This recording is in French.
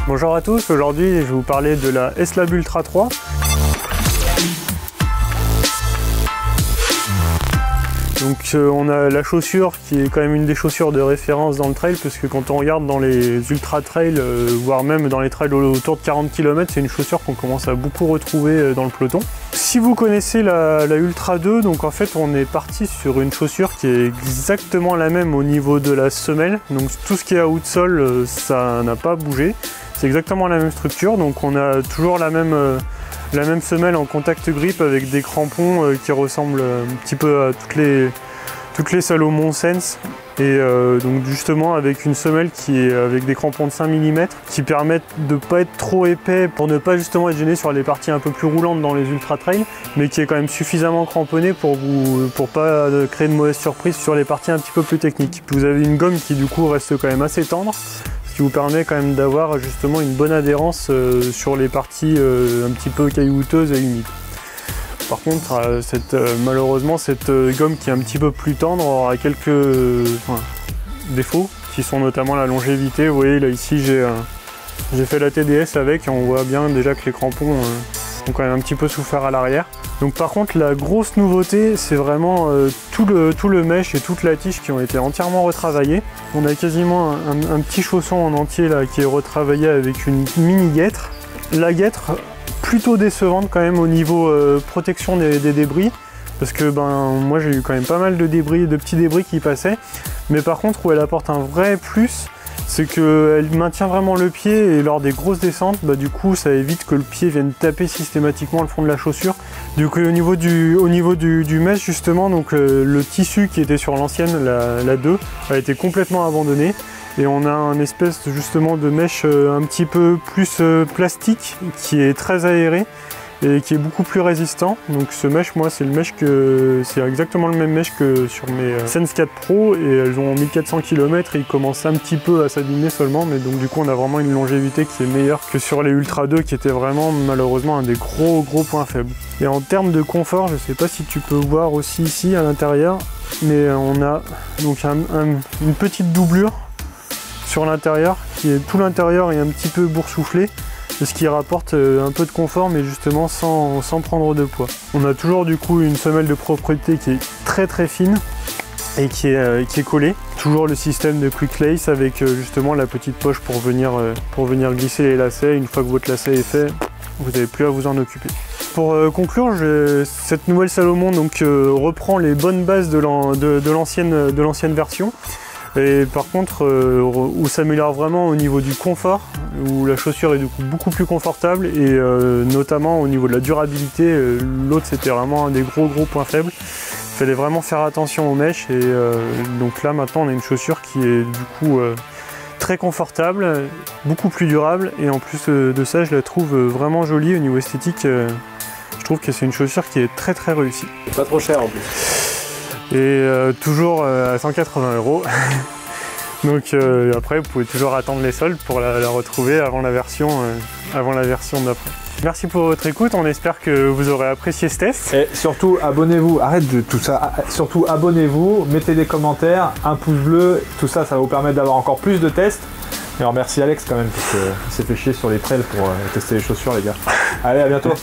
Bonjour à tous, aujourd'hui je vais vous parler de la S-Lab Ultra 3. Donc on a la chaussure qui est quand même une des chaussures de référence dans le trail, parce que quand on regarde dans les ultra trails, voire même dans les trails autour de 40 km, c'est une chaussure qu'on commence à beaucoup retrouver dans le peloton. Si vous connaissez la Ultra 2, donc en fait on est parti sur une chaussure qui est exactement la même au niveau de la semelle, donc tout ce qui est outsole ça n'a pas bougé, c'est exactement la même structure, donc on a toujours la même semelle en contact grip avec des crampons qui ressemblent un petit peu à toutes les Salomon Sense, et donc justement avec une semelle qui est avec des crampons de 5 mm qui permettent de ne pas être trop épais pour ne pas justement être gêné sur les parties un peu plus roulantes dans les ultra trails, mais qui est quand même suffisamment cramponné pour pas créer de mauvaises surprises sur les parties un petit peu plus techniques. Vous avez une gomme qui du coup reste quand même assez tendre, ce qui vous permet quand même d'avoir justement une bonne adhérence sur les parties un petit peu caillouteuses et humides. Par contre, malheureusement, cette gomme qui est un petit peu plus tendre aura quelques défauts, qui sont notamment la longévité. Vous voyez là ici j'ai fait la TDS avec, et on voit bien déjà que les crampons ont quand même un petit peu souffert à l'arrière. Donc par contre la grosse nouveauté, c'est vraiment tout le mesh et toute la tige qui ont été entièrement retravaillés. On a quasiment un petit chausson en entier là qui est retravaillé avec une mini guêtre. La guêtre plutôt décevante quand même au niveau protection des débris, parce que moi j'ai eu quand même pas mal de petits débris qui passaient, mais par contre où elle apporte un vrai plus, c'est qu'elle maintient vraiment le pied, et lors des grosses descentes, du coup ça évite que le pied vienne taper systématiquement le fond de la chaussure. Du coup au niveau du mesh justement, donc le tissu qui était sur l'ancienne, la 2, a été complètement abandonné. Et on a un espèce justement de mesh un petit peu plus plastique, qui est très aéré et qui est beaucoup plus résistant. Donc ce mesh, moi c'est exactement le même mesh que sur mes Sense 4 Pro, et elles ont 1400 km et ils commencent un petit peu à s'abîmer seulement, mais donc du coup on a vraiment une longévité qui est meilleure que sur les Ultra 2, qui était vraiment malheureusement un des gros points faibles. Et en termes de confort, je sais pas si tu peux voir aussi ici à l'intérieur, mais on a donc une petite doublure sur l'intérieur, tout l'intérieur est un petit peu boursouflé, ce qui rapporte un peu de confort, mais justement sans prendre de poids. On a toujours du coup une semelle de propreté qui est très fine et qui est collée. Toujours le système de quick lace avec justement la petite poche pour venir glisser les lacets. Une fois que votre lacet est fait, vous n'avez plus à vous en occuper. Pour conclure, cette nouvelle Salomon donc, reprend les bonnes bases de l'ancienne version. Et par contre, où s'améliore vraiment au niveau du confort, où la chaussure est du coup beaucoup plus confortable, et notamment au niveau de la durabilité. L'autre c'était vraiment un des gros points faibles. Il fallait vraiment faire attention aux mèches, et donc là maintenant on a une chaussure qui est du coup très confortable, beaucoup plus durable, et en plus de ça je la trouve vraiment jolie au niveau esthétique. Je trouve que c'est une chaussure qui est très réussie. C'est pas trop cher en plus. Et toujours à 180 €. Donc après vous pouvez toujours attendre les soldes pour la retrouver avant la version d'après. Merci pour votre écoute, on espère que vous aurez apprécié ce test. Et surtout abonnez-vous, arrête de tout ça, surtout abonnez-vous, mettez des commentaires, un pouce bleu, tout ça, ça va vous permettre d'avoir encore plus de tests. Et on remercie Alex quand même, parce qu'il s'est fait chier sur les trails pour tester les chaussures les gars. Allez, à bientôt.